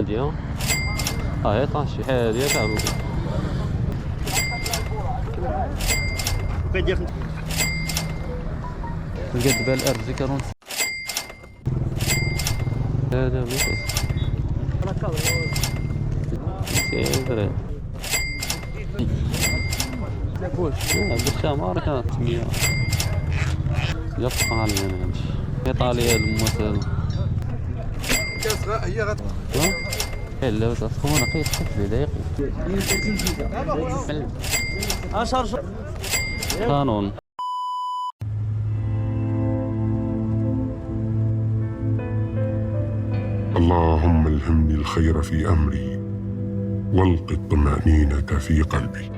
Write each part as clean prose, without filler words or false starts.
ديال هي طاشي هادي تاع كيدير القد بال ارزي كرون هذا ميت سيدري لابوش بالشام كانت 100 يبقى علينا هادشي ايطاليا المثل كاس هي غت لا بس اخونا قيت بدايق اشهر قانون اللهم الهمني الخير في أمري والق الطمأنينة في قلبي.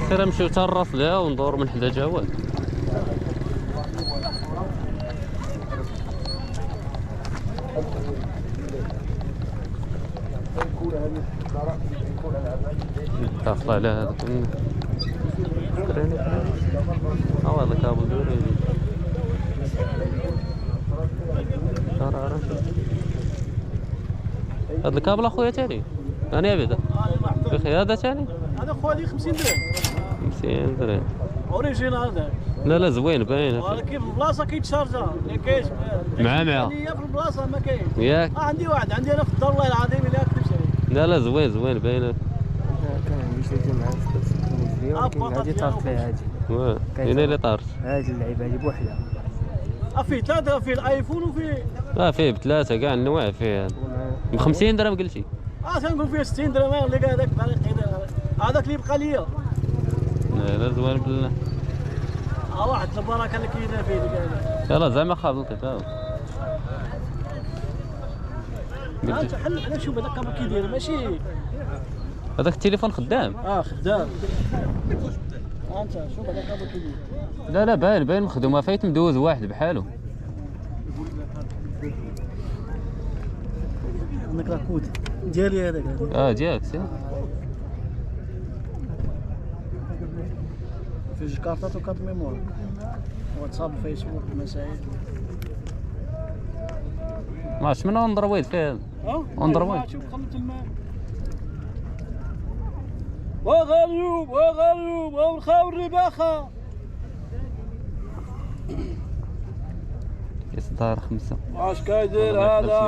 سير نمشيو تا الراس ليها وندور من حدا جواد. داخل على هذاك هذا كابل دوري هذا الكابل اخويا تاني انا ابدا بخي هذا تاني هذا خوالي 50 درهم 50 درهم اوريجينال هذا لا زوين باين ولكن في البلاصه كيتشارجا ما كاينش مع هي في البلاصه ما كاينش ياك عندي واحد عندي انا في الدار والله العظيم الا كتبت عليه لا زوين باين كان يشري مع الفلوس هادي طارت ليه هادي كاين اللي طارت هادي اللعيبه هادي بوحدها فيه ثلاثه فيه الايفون وفيه فيه بثلاثه كاع النواع فيه ب 50 درهم قلتي تنقول فيه 60 درهم اللي هذاك هذاك اللي بقى ليا لا زوين بالله واحد البركه اللي كاينه فيه ديك يلا زعما خاف القطار انت حل على شوف هذاك كما كيدير ماشي هذاك التليفون خدام خدام انت شوف هذاك كما كيدير لا باين مخدومه فايت مدوز واحد بحاله عندك لاكود ديالي هذاك ديالك سي في جوج كارطات وكارت ميموار واتساب فيسبوك مسائل ما عرفتش من اندرويد فيه اندرويد شوف خلط الماء وغاليوب ونخاو الرباخه إصدار 5 واش كيدير هذا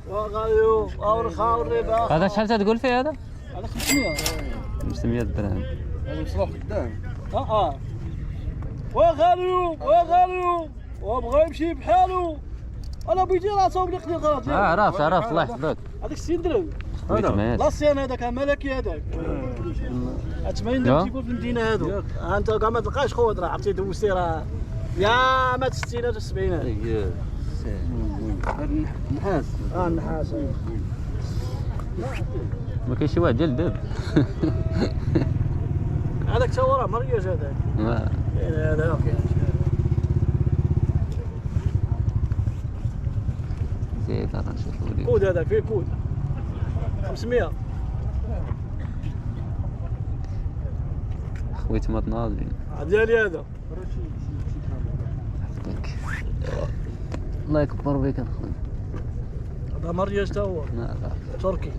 وغاليوب ونخاو الرباخه هذا شحال تقول فيه هذا 500 درهم هذا مصروف قدام وغاليوب وبغى يمشي بحالو انا بيجي راسه وبلي قدير غلط عرفت الله يحفظك هذاك 60 درهم هذا لا الصيانه هذاك ملكي هذاك 80 درهم تيقول في المدينه هذو انت كاع ما تلقاش خود راه عرفتي دوزتي راه يا ما 60 ولا 70 اييه النحاس النحاس ما كاين شي واحد ديال الدب هذاك تا هو راه مريج هذاك هذا زيد انا نشوفو لي كود هذاك فيه كود 500 خويت ما تناضي ديالي هذا الله يكبر بك اخويا هذا مريج تا هو لا تركي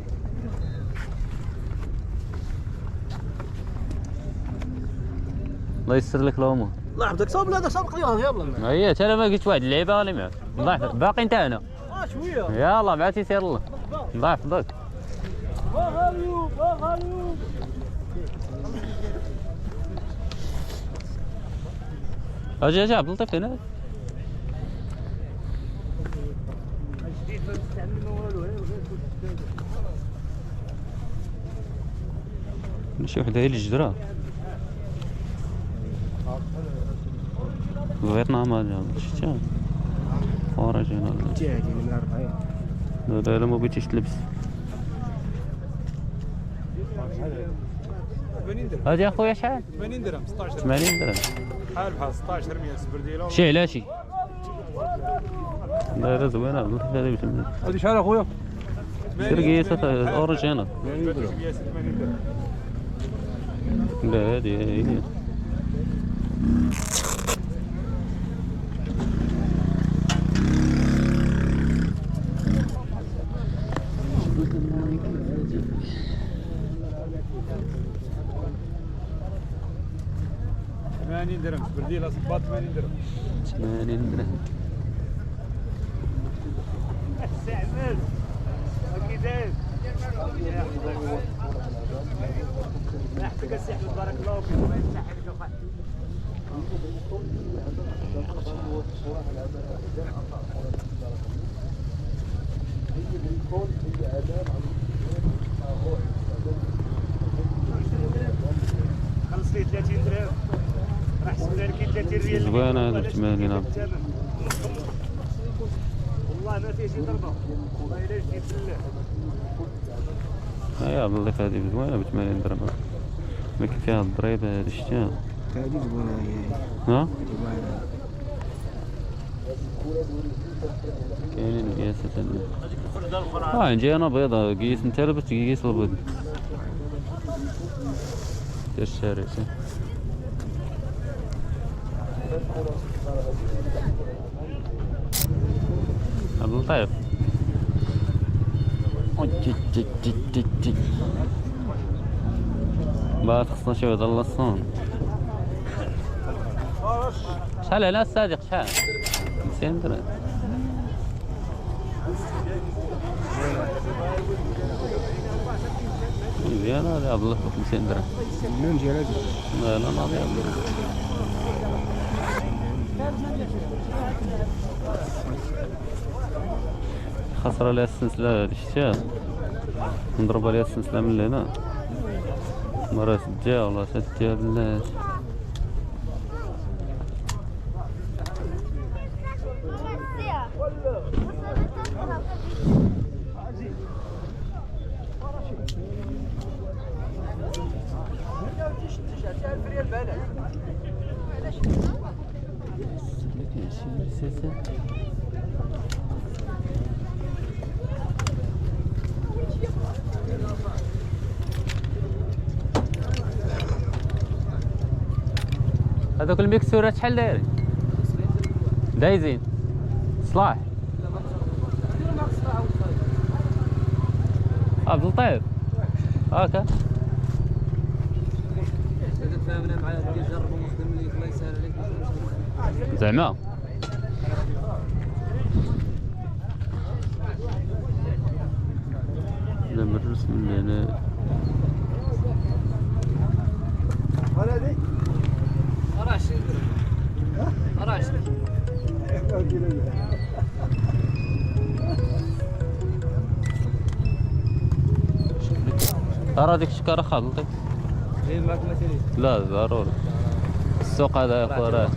الله يسر لك الامور الله يحفظك صوب هذا سابق لي يلا هي انا ما قلت واحد اللعيبه راني معك الله يحفظك باقي انت انا شويه يلا مع تيسير الله الله يحفظك وغاليوب اجي عبد اللطيف هنا شي وحده هي اللي جدرا فيتنام شفتها اوريجينال تاعي من 40 لا ما بغيتيش تلبس 80 درهم. هذه اخويا شحال؟ 80 درهم 16 80 درهم بحال 16 ريال سبرديله. شي علاشي دايره زوينه والله هذه ب 80. هذه شحال اخويا؟ سير قياسه اوريجينال. 80 درهم. لا هذه هي درهم سبرديله صباط 80 درهم. 80 درهم. استعمل كيفاش يحفظك السحب بارك الله فيك ما يفتح لك اخويا. خلص لي 30 درهم راح حسبنا لك 30 ريال. زوينه هذا ب 80. والله ما فيه شي ضربه والله الا جيت بالله. يا الله هذه زوينه ب 80 درهم. ما كيف فيها الضريبه هذه شتيها. هذه زوينه هي. ها؟ كاينين قياسات عندي انا بيضة قيس انت لبست قيس البيض في الشارع. اللطيف ما خصنا شي وحده اللصون. شحال على الصادق شحال؟ 200 درهم. مزيانة هذه عبد الله 200 درهم. اللون ديالها لا لا ناضي عبد الله. خسر عليها السلسلة هذه شتيها. نضرب عليها السلسلة من هنا. مرة سديها والله سديها بالله. هذوك المكسورات شحال دايرين؟ دايزين صلاح عبد اللطيف هاكا تفاهمنا مع اللي جربوا مخدم ليك الله يسهل عليك زعما لا من الرسم من هنا. ترى ديك الشكاره خالطي. ايه معك مثلي. لا ضروري السوق هذا يا خويا راه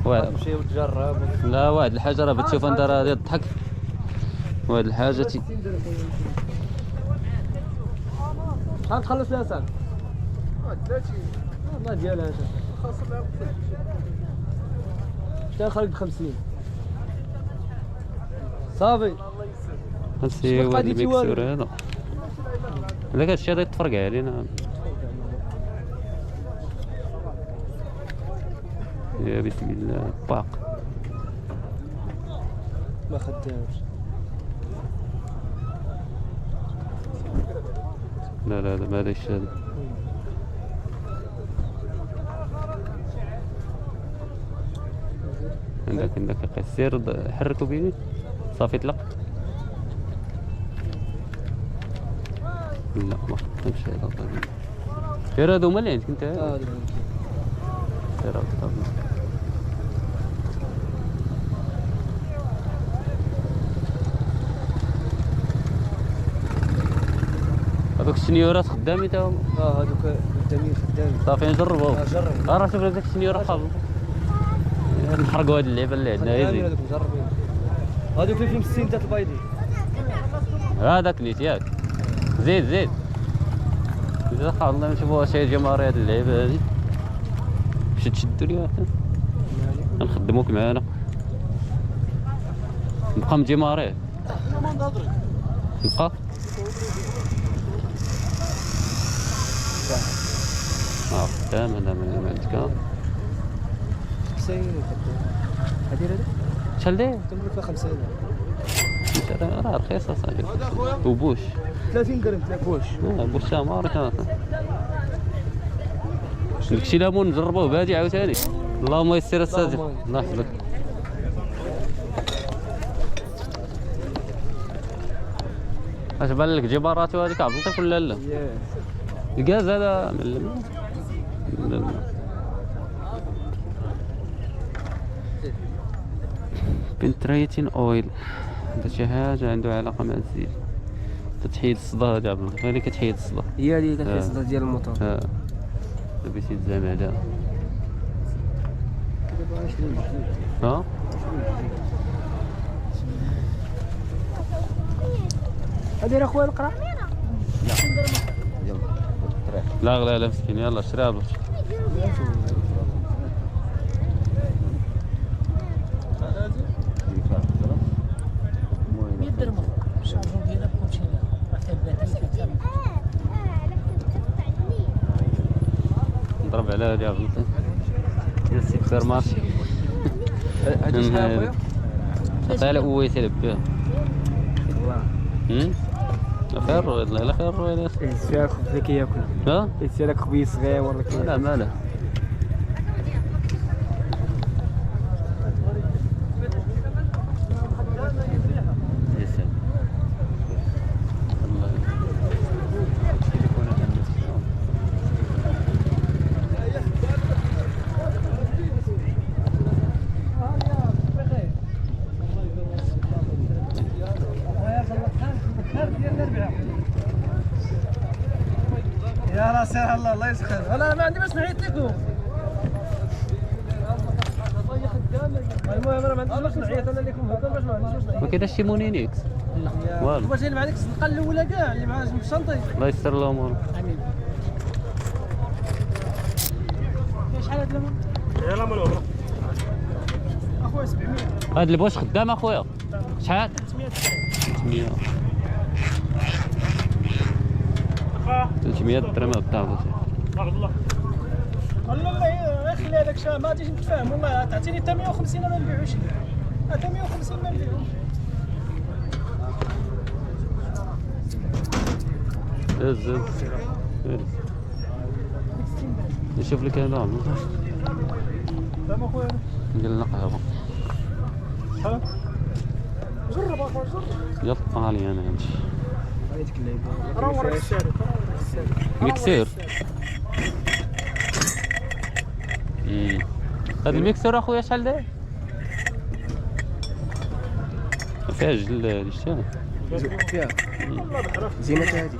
واحد تمشي وتجرب. لا واحد الحاجه راه بتشوف انت راه تضحك. واحد الحاجه شحال تخلص لها ساعه؟ 30 والله ديالها خاص لها شحال خرج ب 50 صافي. هادشي هو الميكسور هذا. هذاك الشيء غادي يتفرقع علينا. يا بسم الله باق ما خدامش. لا لا لا ما هذاش هذا. عندك قصير حركوا به صافي طلق. لا ما خدامش هذا طبيعي. غير هادو هما اللي عندك انت. سير هاكا هذوك الشنيورات خدامين تا هما. هذوك خدامين صافي نجربوا. جرب. راه شوف هذاك الشنيورة خالص. نحرقوا هاد اللعبة اللي عندنا يزيد. هذوك مجربين. هذوك فيهم 60 تاع البيضي. هذاك نيت ياك. زيد إذا خلنا نشوفوا شي جماهير هاد اللعيبة هادي باش تشدو ليها نخدموك معانا نبقى مجماريه نبقى خدام هذا ما عندك 90 هادي هذا شحال داير؟ تملك فيها 50 راه رخيصة صاحبي وبوش 30 درهم بوش بوش تمارك داكشي ليمون نجربوه بادي عاوتاني اللهم يسر الساجد الله يحفظك اش بان لك جبارات وهذيك عبلطيك ولا لا؟ الغاز هذا من بنتريتين اويل هذا شي حاجه عنده علاقه مع الزيت تحيد الصدى هذا عبلطيك هي اللي كتحيد الصدى هي اللي كتحيد الصدى ديال الموطور بغيتي تزعم عليها ها هادي راه خويا القرا لا غلا لا مسكين يلا شريها بلوش 100 درهم الشارجور ديالها بكلشي نضرب على هادي عبلطي ديال السوبر مارشي هادي شحال خويا؟ عطيها لأويت يلعب بها خير والله لا خير والله فيها خويا كياكل ها؟ يصير لك خويا صغير ولا كياكل لا ماله يا راسي الله يسخر انا ما عندي باش نعيط لكم المهم انا ما عنديش باش نعيط انا لكم هكا باش ما عنديش باش نعيط ما كاينش شي مونينيكس والو واش اللي مع ديك الصدقه الاولى كاع اللي معاه في الشنطي الله يستر الامور امين شحال هاد الليمون يلا مالو اخويا 700 هاد البوش خدام اخويا شحال 300 300 درهم بالضبط الله لا خلي هذاك الشيء ما غاديش نتفاهم والله تعطيني حتى 150 انا ما نبيعوش حتى 150 ما نبيعوش زز نشوف لك هذا فهم اخويا ندير لنا قهوه شحال جرب اخويا جرب يلا علي انا نمشي هذيك اللعيبه راه وراك السالك ميكسير هاد الميكسر اخويا شحال داير؟ فيها جل هادي شتيها فيها زينة هادي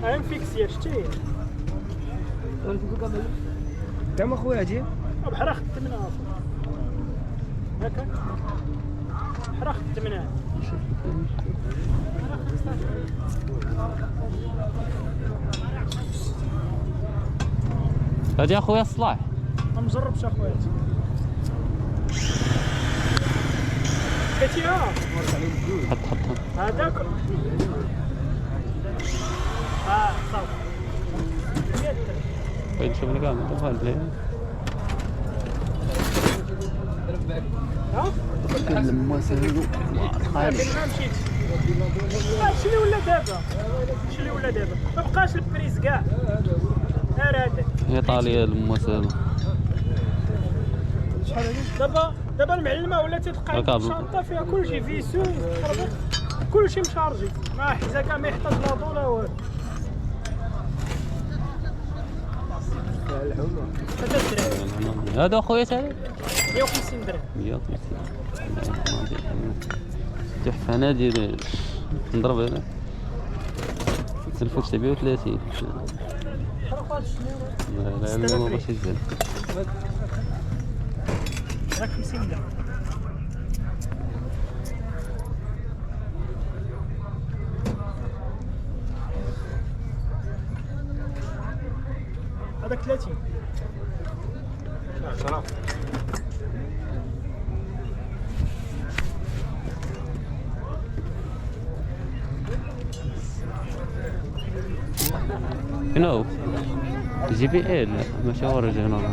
هاي مفيكسيه شتي كم اخويا هادي بحال خدت منها هكا بحال خدت منها هادي اخويا الصلاح ما مجربش اخويا كتيها حط هذاك صافي بغيت نشوف لك انا دابا هاد ها لما سهلوا ما مشيتش هادشي اللي ولا دابا هادشي اللي ولا دابا ما بقاش البريز كاع غير هذاك ايطاليا لما سهلوا دابا المعلمه ولات تلقى هكا الشنطه فيها كلشي فيسو خربق كلشي مشارجي ما حزاكا ما يحتاج لا ضو لا والو هذا الدراري هذا اخويا سالي 150 درهم 150 تحفه انا ديال نضرب هنا 1930 لا لا ما باش يزال. راك 50 درهم. هذاك 30. شنو؟ جي بي ال ماشي اوريجينال.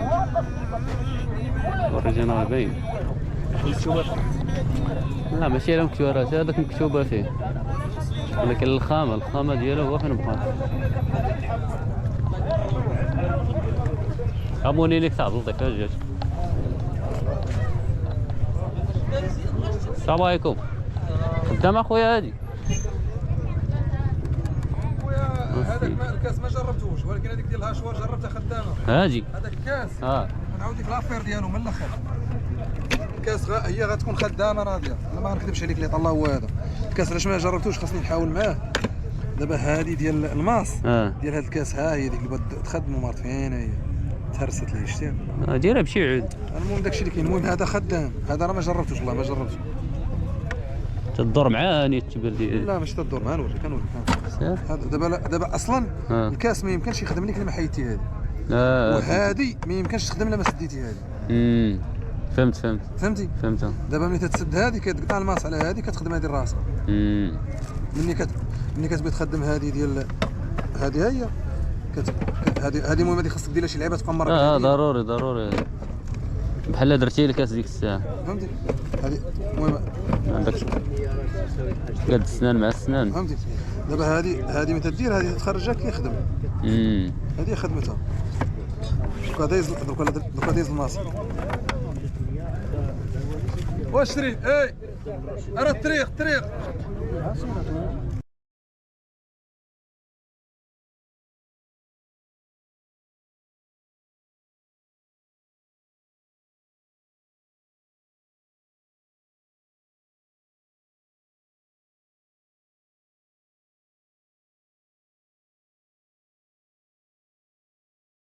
اوريجينال باين. لا ماشي على مكتوبات، هذاك مكتوبة فيه، ولكن الخامة ديالو هو فين بقى. عموني لك تاع اللطيف جات. السلام عليكم. خدام اخويا هادي. هذاك الكاس ما جربتوش، ولكن هذيك ديال الهاشوار جربتها خدامه. هادي هذاك الكاس نعاود لك لافير ديالو من الاخر. الكاس هي غتكون خدامه راضيه، انا ما نكذبش عليك اللي طلع هو هذا الكاس. علاش ما جربتوش خاصني نحاول معاه. دابا هذه ديال الماس ديال هذا الكاس، ها هي ديك اللي بغات تخدمو مارت فين هي تهرست ليه شتي. ديرها بشي عود. المهم داكشي اللي كاين. المهم هذا خدام، هذا راه ما جربتوش والله ما جربته. تدور معاه نيت التبر ديال. لا ماشي تدور معاه، نوريك هذا دابا اصلا الكاس ما يمكنش يخدم لك الا ما حيدتي هذه. وهذه ما يمكنش تخدم الا ما سديتي هذه. فهمتي. دابا ملي تتسد هذه كتقطع الماس على هذه كتخدم هذه راسها. ملي كتبغي تخدم هذه ديال هذه هي هذه المهم هذه خاصك دير شي لعيبه تبقى مره. ضروري بحال درتي لي كاس ديك الساعه. فهمتي. هذه المهم عندك قد السنان مع السنان. فهمتي. دابا هذه ملي تدير هذه تخرجها كيخدم. هذه خدمتها. دوكا دايز الماس. واش شري؟ اي راه الطريق